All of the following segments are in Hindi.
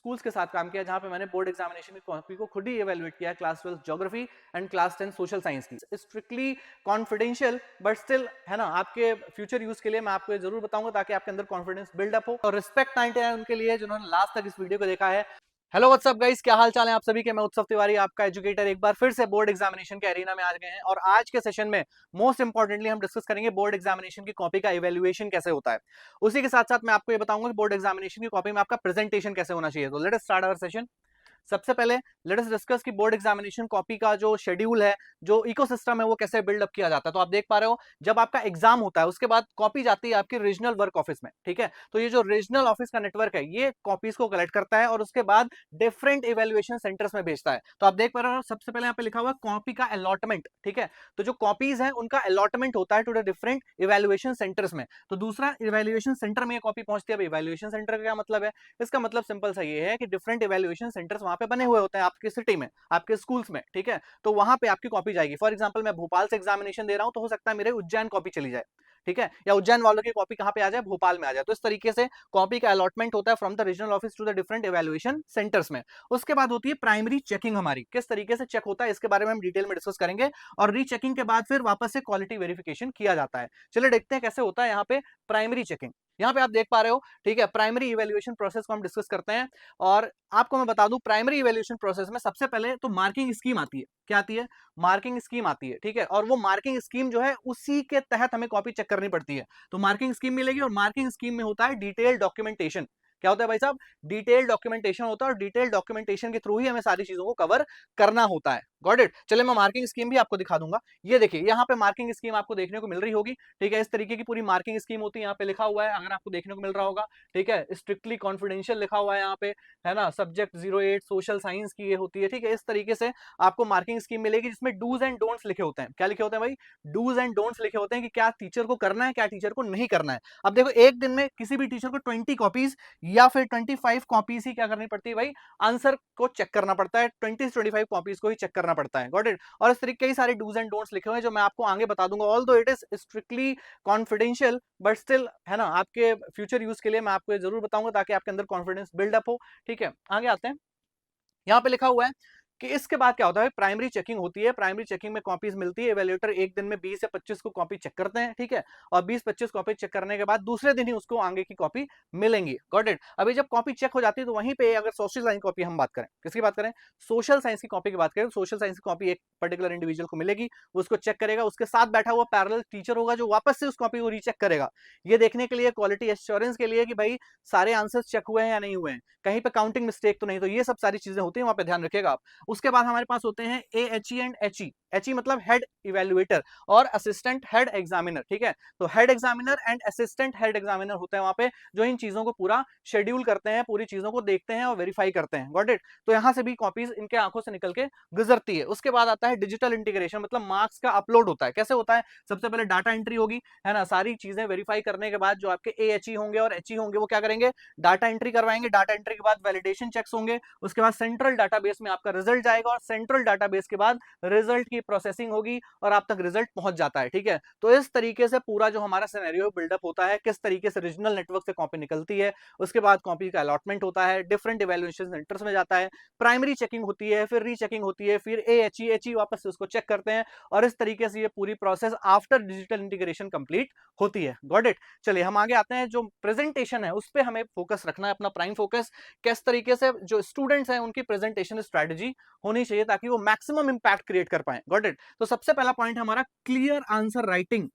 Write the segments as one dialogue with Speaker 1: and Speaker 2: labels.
Speaker 1: स्कूल्स के साथ काम किया जहां पे मैंने बोर्ड एग्जामिनेशन की कॉपी को खुद ही इवेलुएट किया, class 12 geography and class 10 social science की। स्ट्रिक्टली कॉन्फिडेंशियल बट स्टिल है ना, आपके फ्यूचर यूज के लिए मैं आपको जरूर बताऊंगा ताकि आपके अंदर कॉन्फिडेंस बिल्डअप हो। और रिस्पेक्ट 99 उनके लिए जिन्होंने लास्ट तक इस वीडियो को देखा है। हेलो व्हाट्सअप गाइस, क्या हाल चाल है आप सभी के। मैं उत्सव तिवारी, आपका एजुकेटर, एक बार फिर से बोर्ड एग्जामिनेशन के एरिना में आ गए हैं। और आज के सेशन में मोस्ट इंपॉर्टेंटली हम डिस्कस करेंगे बोर्ड एग्जामिनेशन की कॉपी का इवैल्यूएशन कैसे होता है। उसी के साथ साथ मैं आपको ये बताऊंगा कि बोर्ड एग्जामिनेशन की कॉपी में आपका प्रेजेंटेशन कैसे होना चाहिए। तो let us start our session. सबसे पहले लेट अस डिस्कस कि बोर्ड एग्जामिनेशन कॉपी का जो शेड्यूल है, जो इकोसिस्टम है, वो कैसे बिल्डअप किया जाता है। तो आप देख पा रहे हो, जब आपका एग्जाम होता है उसके बाद कॉपी जाती है आपकी रीजनल वर्क ऑफिस में, ठीक है। तो ये जो रीजनल ऑफिस का नेटवर्क है ये कॉपीज को कलेक्ट करता है और उसके बाद डिफरेंट इवेल्युएशन सेंटर्स में भेजता है। तो आप देख पा रहे हो, सबसे पहले यहाँ पे लिखा हुआ है कॉपी का अलॉटमेंट, ठीक है। तो जो कॉपीज है उनका अलॉटमेंट होता है to the different evaluation centres में। तो दूसरा इवेल्युएशन सेंटर में कॉपी पहुंचती है। अब इवेल्युएशन सेंटर का क्या मतलब है? इसका मतलब सिंपल सा ये है कि डिफरेंट इवेल्युएशन सेंटर्स वहां पे बने हुए होते हैं आपकी सिटी में, आपके स्कूल्स में, ठीक है। तो वहां पे आपकी कॉपी जाएगी। फॉर एग्जांपल मैं भोपाल से एग्जामिनेशन दे रहा हूं तो हो सकता है मेरे उज्जैन कॉपी चली जाए, ठीक है, या उज्जैन वालों की कॉपी कहां पे आ जाए, भोपाल में आ जाए। तो इस तरीके से कॉपी का अलॉटमेंट होता है from the regional office to the different evaluation centres में। उसके बाद होती है प्राइमरी चेकिंग। हमारी किस तरीके से चेक होता है इसके बारे में हम डिटेल में डिस्कस करेंगे। और रीचेकिंग के बाद फिर वापस से क्वालिटी वेरिफिकेशन किया जाता है। चलिए देखते हैं कैसे होता है यहाँ पे प्राइमरी चेकिंग। यहाँ पे आप देख पा रहे हो, ठीक है, प्राइमरी इवेल्युएशन प्रोसेस को हम डिस्कस करते हैं। और आपको मैं बता दूं, प्राइमरी इवेल्युएशन प्रोसेस में सबसे पहले तो मार्किंग स्कीम आती है। क्या आती है? मार्किंग स्कीम आती है, ठीक है। और वो मार्किंग स्कीम जो है उसी के तहत हमें कॉपी चेक करनी पड़ती है। तो मार्किंग स्कीम मिलेगी और मार्किंग स्कीम में होता है डिटेल डॉक्यूमेंटेशन। क्या होता है भाई साहब? डिटेल डॉक्यूमेंटेशन होता है और डिटेल डॉक्यूमेंटेशन के थ्रू ही हमें सारी चीजों को कवर करना होता है। Got it. चलिए मैं मार्किंग स्कीम भी आपको दिखा दूंगा। ये देखिए, यहाँ पे मार्किंग स्कीम आपको देखने को मिल रही होगी, ठीक है। इस तरीके की पूरी मार्किंग स्कीम होती है। यहाँ पे लिखा हुआ है, अगर आपको देखने को मिल रहा होगा, ठीक है, स्ट्रिक्टली कॉन्फिडेंशियल लिखा हुआ है यहाँ पे, है ना। सब्जेक्ट 08 सोशल साइंस की ये होती है, ठीक है। इस तरीके से आपको मार्किंग स्कीम मिलेगी जिसमें डूज एंड डोंट्स लिखे होते हैं। क्या लिखे होते हैं भाई? डूज एंड डोंट्स लिखे होते हैं कि क्या टीचर को करना है, क्या टीचर को नहीं करना है। अब देखो, एक दिन में किसी भी टीचर को 20 कॉपीज या फिर 25 कॉपीज ही क्या करनी पड़ती है भाई? आंसर को चेक करना पड़ता है। 20 से 25 कॉपीज को ही चेक करना पड़ता है। Got it. और इस तरीके कई सारे डूज एंड डोंट्स लिखे हुए हैं जो मैं आपको आगे बता दूंगा। ऑल दो it is strictly confidential but still, है ना, आपके फ्यूचर यूज के लिए मैं आपको जरूर बताऊंगा ताकि आपके अंदर कॉन्फिडेंस बिल्डअप हो, ठीक है। आगे आते हैं। यहाँ पे लिखा हुआ है कि इसके बाद क्या होता है, प्राइमरी चेकिंग होती है। प्राइमरी चेकिंग में कॉपीज मिलती है। इवैल्यूएटर एक दिन में 20 या 25 को कॉपी चेक करते हैं, ठीक है। और 20-25 कॉपी चेक करने के बाद दूसरे दिन ही उसको आगे की कॉपी मिलेंगी। Got it. अभी जब कॉपी चेक हो जाती है तो वहीं पे अगर सोशल साइंस कॉपी हम बात करें, किसकी बात करें? सोशल साइंस की कॉपी की बात करें। सोशल साइंस की कॉपी एक पर्टिकुलर इंडिविजुअल को मिलेगी, वो उसको चेक करेगा। उसके साथ बैठा हुआ पैरेलल टीचर होगा जो वापस से उस कॉपी को रीचेक करेगा, ये देखने के लिए, क्वालिटी एश्योरेंस के लिए कि भाई सारे आंसर्स चेक हुए हैं या नहीं हुए हैं, कहीं पे काउंटिंग मिस्टेक तो नहीं। तो ये सब सारी चीजें होती है, वहां पे ध्यान रखिएगा आप। उसके बाद हमारे पास होते हैं AHE एंड HE। HE मतलब हेड इवेल्युएटर और असिस्टेंट हेड एग्जामिनर, ठीक है। तो head examiner and assistant head examiner होते हैं वहां पे, जो इन चीजों को पूरा शेड्यूल करते हैं, पूरी चीजों को देखते हैं और वेरीफाई करते हैं। Got it. तो यहां से भी कॉपीज इनके आंखों से निकल के गुजरती है। उसके बाद आता है डिजिटल इंटीग्रेशन, मतलब मार्क्स का अपलोड होता है। कैसे होता है? सबसे पहले डाटा एंट्री होगी, है ना। सारी चीजें वेरीफाई करने के बाद जो आपके AHE होंगे और HE होंगे वो क्या करेंगे? डाटा एंट्री करवाएंगे। डाटा एंट्री के बाद वैलिडेशन चेक्स होंगे। उसके बाद सेंट्रल डाटाबेस में आपका रिजल्ट जाएगा और सेंट्रल डाटाबेस के बाद रिजल्ट की प्रोसेसिंग होगी और आप तक रिजल्ट पहुंच जाता है, ठीक है। तो इस तरीके से पूरा जो हमारा सिनेरियो बिल्डअप होता है, किस तरीके से रीजनल नेटवर्क से कॉपी निकलती है, उसके बाद कॉपी का अलॉटमेंट होता है, डिफरेंट इवैल्यूएशन सेंटर्स में जाता है, प्राइमरी चेकिंग होती है, फिर रीचेकिंग होती है, फिर HE वापस से उसको चेक करते हैं। और इस तरीके से ये पूरी process after digital integration complete होती है। Got it. चलिए हम आगे आते हैं। जो प्रेजेंटेशन है उस पर हमें फोकस रखना है, अपना प्राइम फोकस। किस तरीके से जो स्टूडेंट्स हैं उनकी प्रेजेंटेशन स्ट्रेटजी होनी चाहिए ताकि वो मैक्सिमम इंपैक्ट क्रिएट कर पाए। Got it. तो सबसे पहला पॉइंट हमारा क्लियर आंसर राइटिंग,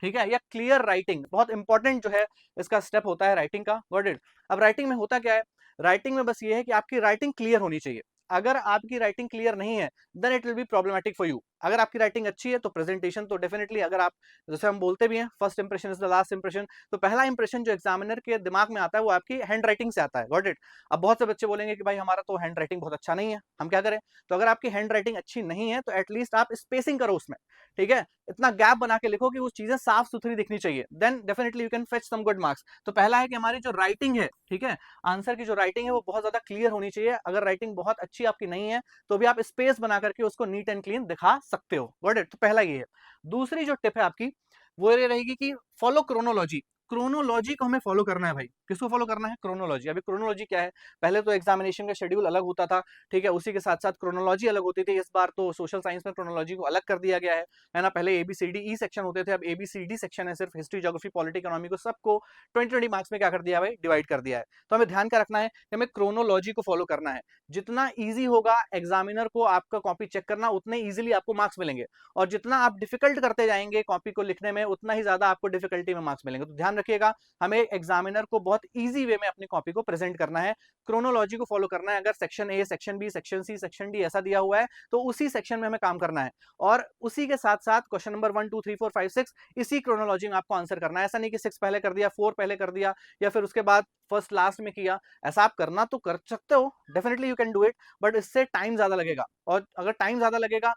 Speaker 1: ठीक है, या क्लियर राइटिंग बहुत इंपॉर्टेंट जो है इसका स्टेप होता है राइटिंग का। Got it. अब राइटिंग में होता क्या है? राइटिंग में बस ये है कि आपकी राइटिंग क्लियर होनी चाहिए। अगर आपकी राइटिंग क्लियर नहीं है then it will be problematic for you. अगर आपकी राइटिंग अच्छी है तो प्रेजेंटेशन तो डेफिनेटली, अगर आप, जैसे हम बोलते भी हैं, first impression is the last impression, तो पहला इंप्रेशन जो एग्जामिनर के दिमाग में आता है वो आपकी हैंड राइटिंग से आता है। Got it. अब बहुत से बच्चे बोलेंगे कि भाई हमारा तो हैंड राइटिंग बहुत अच्छा नहीं है, हम क्या करें? तो अगर आपकी हैंड राइटिंग अच्छी नहीं है तो एटलीस्ट आप स्पेसिंग करो उसमें, ठीक है। इतना गैप बना के लिखो कि वो चीजें साफ सुथरी दिखनी चाहिए, then definitely you can fetch some good marks. तो पहला है कि हमारी जो राइटिंग है, ठीक है, आंसर की जो राइटिंग है वो बहुत ज्यादा क्लियर होनी चाहिए। अगर राइटिंग बहुत अच्छी आपकी नहीं है तो भी आप स्पेस बना करके उसको नीट एंड क्लीन दिखा सकते हो। Got it. तो पहला ये है। दूसरी जो टिप है आपकी वो ये रहेगी कि फॉलो क्रोनोलॉजी। क्रोनोलॉजी को हमें फॉलो करना है भाई। किसको फॉलो करना है? क्रोनोलॉजी। अभी क्रोनोलॉजी क्या है? पहले तो एग्जामिनेशन का शेड्यूल अलग होता था, ठीक है, उसी के साथ साथ क्रोनोलॉजी अलग होती थी। इस बार तो सोशल साइंस में क्रोनोलॉजी को अलग कर दिया गया है ना। पहले ABCD सेक्शन होते थे, अब ABCD सेक्शन है, सिर्फ हिस्ट्री, ज्योग्राफी, पॉलिटी, इकोनॉमी को सबको 20-20 मार्क्स में क्या कर दिया भाई? डिवाइड कर दिया है। तो हमें ध्यान क्या रखना है कि हमें क्रोनोलॉजी को फॉलो करना है। जितना ईजी होगा एग्जामिनर को आपका कॉपी चेक करना, उतने ईजिली आपको मार्क्स मिलेंगे, और जितना आप डिफिकल्ट करते जाएंगे कॉपी को लिखने में, उतना ही ज्यादा आपको डिफिकल्टी में मार्क्स मिलेंगे। तो ध्यान रखिएगा, हमें एग्जामिनर को बहुत ईजी वे में अपनी कॉपी को प्रेजेंट करना है, क्रोनोलॉजी को फॉलो करना है। अगर section A, section B, section C, section D ऐसा दिया हुआ है तो उसी सेक्शन में हमें काम करना है, और उसी के साथ साथ क्वेश्चन नंबर 1 2 3 4 5 6 इसी क्रोनोलॉजी में आपको आंसर करना है। ऐसा नहीं कि 6 पहले कर दिया, 4 पहले कर दिया, या फिर उसके बाद फर्स्ट लास्ट में किया। ऐसा आप करना तो कर सकते हो, definitely you can do it, but इससे टाइम ज्यादा लगेगा, और अगर टाइम ज्यादा लगेगा,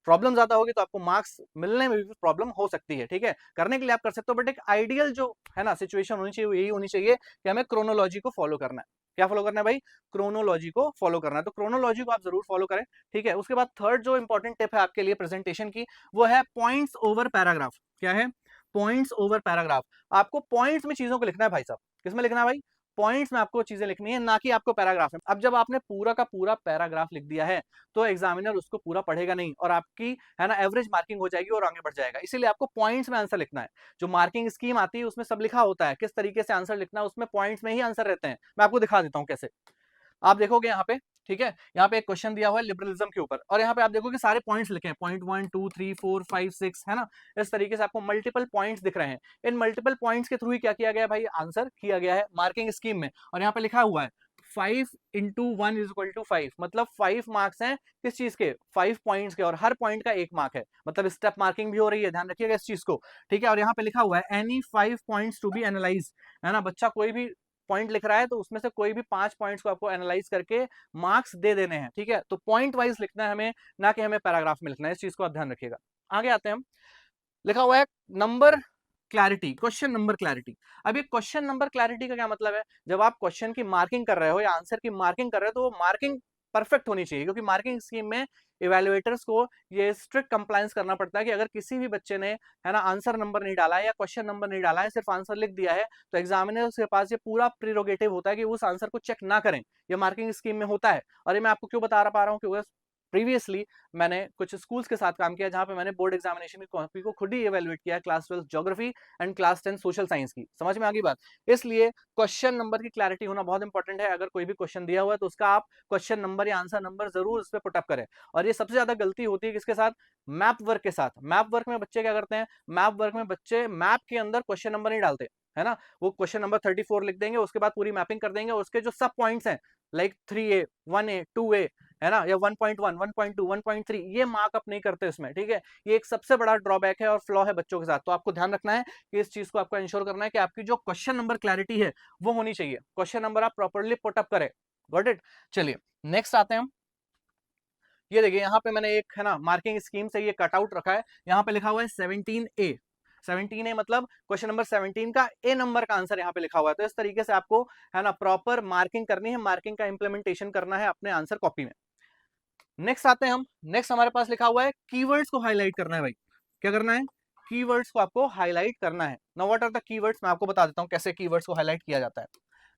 Speaker 1: प्रॉब्लम ज्यादा होगी, तो आपको मार्क्स मिलने में भी प्रॉब्लम हो सकती है। ठीक है, करने के लिए आप कर सकते हो, बट एक आइडियल जो है ना सिचुएशन होनी चाहिए, यही होनी चाहिए कि हमें क्रोनोलॉजी को फॉलो करना है। क्या फॉलो करना है भाई? क्रोनोलॉजी को फॉलो करना है। तो क्रोनोलॉजी को आप जरूर फॉलो करें। ठीक है, उसके बाद थर्ड जो इंपॉर्टेंट टिप है आपके लिए प्रेजेंटेशन की, वो है पॉइंट्स ओवर पैराग्राफ। क्या है? Points over paragraph. आपको पॉइंट्स में चीजों को लिखना है भाई साहब। किसमें लिखना है भाई? पॉइंट्स में आपको चीजें लिखनी है, ना कि आपको पैराग्राफ में। अब जब आपने पूरा का पूरा पैराग्राफ लिख दिया है, तो एग्जामिनर उसको पूरा पढ़ेगा नहीं, और आपकी है ना एवरेज मार्किंग हो जाएगी और आगे बढ़ जाएगा। इसीलिए आपको पॉइंट्स में आंसर लिखना है। जो मार्किंग स्कीम आती है उसमें सब लिखा होता है, किस तरीके से आंसर लिखना है, उसमें पॉइंट्स में ही आंसर रहते हैं। मैं आपको दिखा देता हूं कैसे। आप देखोगे यहाँ पे, ठीक है, यहाँ पे एक क्वेश्चन दिया हुआ है लिबरलिज्म के ऊपर, और यहाँ पे आप देखोगे सारे पॉइंट्स लिखे हैं, पॉइंट 1 2 3 4 5 6, है ना। इस तरीके से आपको मल्टीपल पॉइंट्स दिख रहे हैं। इन मल्टीपल पॉइंट्स के थ्रू ही क्या किया गया भाई? आंसर किया गया है मार्किंग स्कीम में। और यहाँ पे लिखा हुआ है 5 × 1 = 5, मतलब 5 मार्क्स हैं किस चीज के? 5 पॉइंट्स के, और हर पॉइंट का 1 मार्क है, मतलब स्टेप मार्किंग भी हो रही है, ध्यान रखिएगा इस चीज को। ठीक है, और यहाँ पे लिखा हुआ है any 5 points to be analyse, है ना। बच्चा कोई भी पॉइंट लिख रहा है तो उसमें से कोई भी 5 पॉइंट्स को आपको एनालाइज करके मार्क्स दे देने हैं। ठीक है, तो पॉइंट वाइज लिखना है हमें, ना कि हमें पैराग्राफ में लिखना है। इस चीज को आप ध्यान रखिएगा। आगे आते हैं हम। लिखा हुआ है number clarity, question number clarity. अब ये क्वेश्चन नंबर क्लैरिटी का क्या मतलब है? जब आप क्वेश्चन की मार्किंग कर रहे हो या आंसर की मार्किंग कर रहे हो, तो वो मार्किंग परफेक्ट होनी चाहिए, क्योंकि मार्किंग स्कीम में इवेल्युएटर्स को ये स्ट्रिक्ट कंप्लायंस करना पड़ता है कि अगर किसी भी बच्चे ने है ना आंसर नंबर नहीं डाला है या क्वेश्चन नंबर नहीं डाला है, सिर्फ आंसर लिख दिया है, तो एग्जामिनर के पास ये पूरा प्रीरोगेटिव होता है कि उस आंसर को चेक ना करें। ये मार्किंग स्कीम में होता है। और ये मैं आपको क्यों बता पा रहा हूँ? क्योंकि प्रीवियसली मैंने कुछ स्कूल्स के साथ काम किया, जहां पे मैंने बोर्ड एग्जामिनेशन की कॉपी को खुद ही इवेल्युएट किया है, class 12 geography and class 10 social science की। समझ में आ गई बात? इसलिए क्वेश्चन नंबर की क्लैरिटी होना बहुत इंपॉर्टेंट है। अगर कोई भी क्वेश्चन दिया हुआ है तो उसका आप क्वेश्चन नंबर या आंसर नंबर जरूर उस पर पुटअप करें। और ये सबसे ज्यादा गलती होती है किसके साथ? मैप वर्क के साथ। मैप वर्क में बच्चे क्या करते हैं? मैप वर्क में बच्चे मैप के अंदर क्वेश्चन नंबर नहीं डालते, है ना। वो क्वेश्चन नंबर 34 लिख देंगे, उसके बाद पूरी मैपिंग कर देंगे, उसके जो सब पॉइंट्स हैं लाइक 3A 1A 2A, है ना, या 1.1 1.2 1.3, ये मार्कअप नहीं करते इसमें। ठीक है, ये एक सबसे बड़ा ड्रॉबैक है और फ्लॉ है बच्चों के साथ। तो आपको ध्यान रखना है कि इस चीज को आपको इंश्योर करना है कि आपकी जो क्वेश्चन नंबर क्लैरिटी है वो होनी चाहिए, क्वेश्चन नंबर आप प्रॉपर्ली पुटअप करें। Got it? चलिए नेक्स्ट आते हैं हम। ये देखिए यहाँ पे मैंने एक है ना मार्किंग स्कीम से ये कट आउट रखा है। यहाँ पे लिखा हुआ है 17A। 17A मतलब क्वेश्चन नंबर 17 का A नंबर का आंसर यहाँ पे लिखा हुआ है। तो इस तरीके से आपको है ना प्रॉपर मार्किंग करनी है, मार्किंग का इंप्लीमेंटेशन करना है अपने आंसर कॉपी में। नेक्स्ट आते हैं हम। नेक्स्ट हमारे पास लिखा हुआ है कीवर्ड्स को हाईलाइट करना है भाई। क्या करना है? कीवर्ड्स को आपको हाईलाइट करना है। Now what are the keywords? मैं आपको बता देता हूं कैसे कीवर्ड्स को हाईलाइट किया जाता है।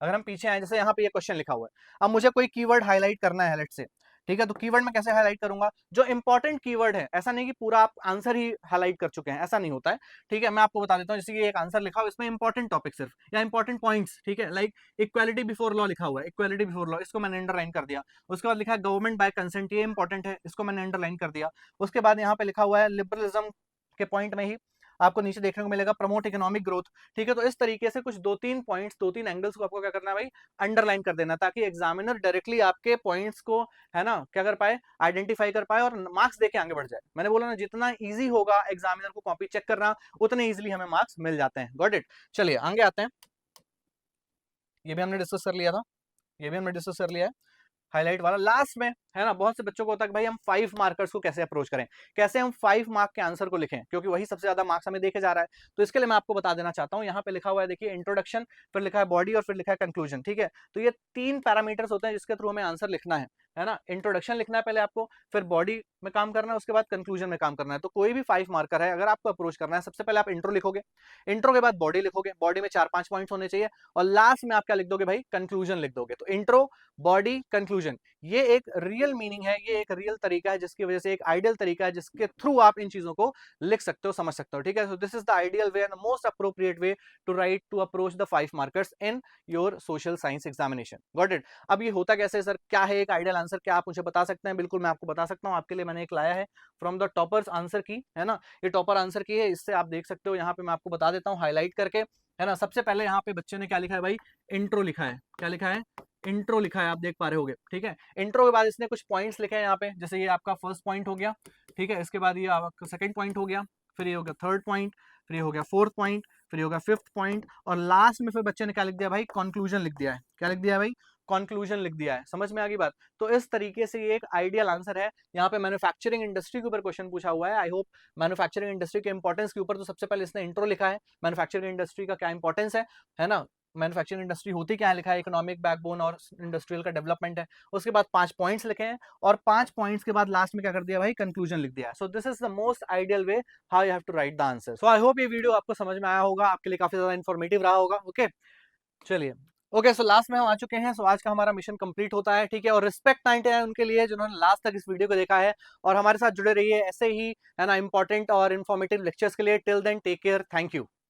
Speaker 1: अगर हम पीछे आए, जैसे यहाँ पे ये क्वेश्चन लिखा हुआ है, अब मुझे कोई कीवर्ड हाईलाइट करना है लेट्स से। ठीक है, तो कीवर्ड में कैसे हाईलाइट करूंगा? जो इंपॉर्टेंट कीवर्ड है, ऐसा नहीं कि पूरा आप आंसर ही हाईलाइट कर चुके हैं, ऐसा नहीं होता है। ठीक है, मैं आपको बता देता हूँ, जैसे कि एक आंसर लिखा हुआ इसमें इंपॉर्टेंट टॉपिक सिर्फ या इंपॉर्टेंट पॉइंट्स। ठीक है, लाइक इक्वालिटी बिफोर लॉ लिखा हुआ है, इक्वालिटी बिफोर लॉ, इसको मैंने अंडरलाइन कर दिया। उसके बाद लिखा है गवर्नमेंट बाय कंसेंट, ये इंपॉर्टेंट है, इसको मैंने अंडरलाइन कर दिया। उसके बाद यहाँ पे लिखा हुआ है लिबरलिज्म के पॉइंट में ही आपको नीचे देखने को मिलेगा प्रमोट इकोनॉमिक ग्रोथ। ठीक है, तो इस तरीके से कुछ 2-3 पॉइंट्स, 2-3 एंगल्स को आपको क्या करना है भाई? अंडरलाइन कर देना, ताकि एग्जामिनर डायरेक्टली आपके पॉइंट्स को है ना क्या कर पाए? आइडेंटिफाई कर पाए और मार्क्स देके आगे बढ़ जाए। मैंने बोला ना, जितना ईजी होगा एग्जामिनर को कॉपी चेक करना, उतने ईजिली हमें मार्क्स मिल जाते हैं। Got it? चलिए आगे आते हैं। ये भी हमने डिस्कस कर लिया था, ये भी हमने डिस्कस कर लिया है हाईलाइट वाला। लास्ट में है ना बहुत से बच्चों को होता है कि भाई हम 5 मार्कर्स को कैसे अप्रोच करें, कैसे हम 5 मार्क के आंसर को लिखें, क्योंकि वही सबसे ज्यादा मार्क्स हमें देखे जा रहा है। तो इसके लिए मैं आपको बता देना चाहता हूं, यहाँ पे लिखा हुआ है देखिए इंट्रोडक्शन, फिर लिखा है बॉडी और फिर लिखा है कंक्लूजन। ठीक है, तो ये 3 पैरामीटर्स होते हैं जिसके थ्रू हमें आंसर लिखना है। है ना, इंट्रोडक्शन लिखना है पहले आपको, फिर बॉडी में काम करना है, उसके बाद कंक्लूजन में काम करना है। तो कोई भी 5 मार्कर है, अगर आपको अप्रोच करना है, सबसे पहले आप इंट्रो लिखोगे, इंट्रो के बाद बॉडी लिखोगे, बॉडी में 4-5 पॉइंट्स होने चाहिए, और लास्ट में आप क्या लिख दोगे भाई, कंक्लूजन लिख दोगे। तो इंट्रो, बॉडी, कंक्लूजन, ये एक रियल मीनिंग है, ये एक रियल तरीका है, जिसकी वजह से एक आइडियल तरीका है, जिसके थ्रू आप इन चीजों को लिख सकते हो, समझ सकते हो, ठीक है। So this is the ideal way and most appropriate way to write, to approach the 5 markers in your social science examination. Got it. अब ये होता कैसे है सर, क्या है एक आइडियल आंसर, क्या आप मुझे बता सकते हैं? बिल्कुल मैं आपको बता सकता हूं, आपके लिए मैंने एक लाया है फ्रॉम द टॉपर्स आंसर की, है ना, ये टॉपर आंसर की है, इससे आप देख सकते हो, यहाँ पे मैं आपको बता देता हूँ हाईलाइट करके, है ना। सबसे पहले यहाँ पे बच्चे ने क्या लिखा है भाई, इंट्रो लिखा है, क्या लिखा है, इंट्रो लिखा है, आप देख पा रहे होगे, ठीक है। इंट्रो के बाद इसने कुछ पॉइंट्स लिखे हैं यहाँ पे, जैसे ये आपका फर्स्ट पॉइंट हो गया, ठीक है, इसके बाद ये आपका सेकंड पॉइंट हो गया, फिर ये हो गया थर्ड पॉइंट, फिर ये हो गया फोर्थ पॉइंट, फिर ये हो गया फिफ्थ पॉइंट, और लास्ट में फिर बच्चे ने क्या लिख दिया भाई, कंक्लूजन लिख दिया है। क्या लिख दिया है भाई, कंक्लूजन लिख दिया है। समझ में आ गई बात? तो इस तरीके से ये एक आइडियल आंसर है। यहाँ पे मैन्युफैक्चरिंग इंडस्ट्री के ऊपर क्वेश्चन पूछा हुआ है, आई होप मैन्युफैक्चरिंग इंडस्ट्री के इंपॉर्टेंस के ऊपर, तो सबसे पहले इसने इंट्रो लिखा है, मैन्युफैक्चरिंग इंडस्ट्री का क्या इंपॉर्टेंस है ना, मैन्युफैक्चरिंग इंडस्ट्री होती क्या है, लिखा है इकोनॉमिक बैकबोन और इंडस्ट्रियल का डेवलपमेंट है। उसके बाद 5 पॉइंट्स लिखे हैं, और 5 पॉइंट्स के बाद लास्ट में क्या कर दिया भाई, कंक्लूजन लिख दिया। So this is the most ideal way how you have to write the answer. So I hope ये वीडियो आपको समझ में आया होगा, आपके लिए काफी ज्यादा इन्फॉर्मेटिव रहा होगा। ओके, चलिए, ओके, सो लास्ट में हम आ चुके हैं। सो आज का हमारा मिशन कंप्लीट होता है, ठीक है। और रिस्पेक्ट 99 उनके लिए जिन्होंने लास्ट तक इस वीडियो को देखा है और हमारे साथ जुड़े रहिए ऐसे ही, है ना, इंपॉर्टेंट और इन्फॉर्मेटिव लेक्चर्स के लिए। Till then take care, thank you.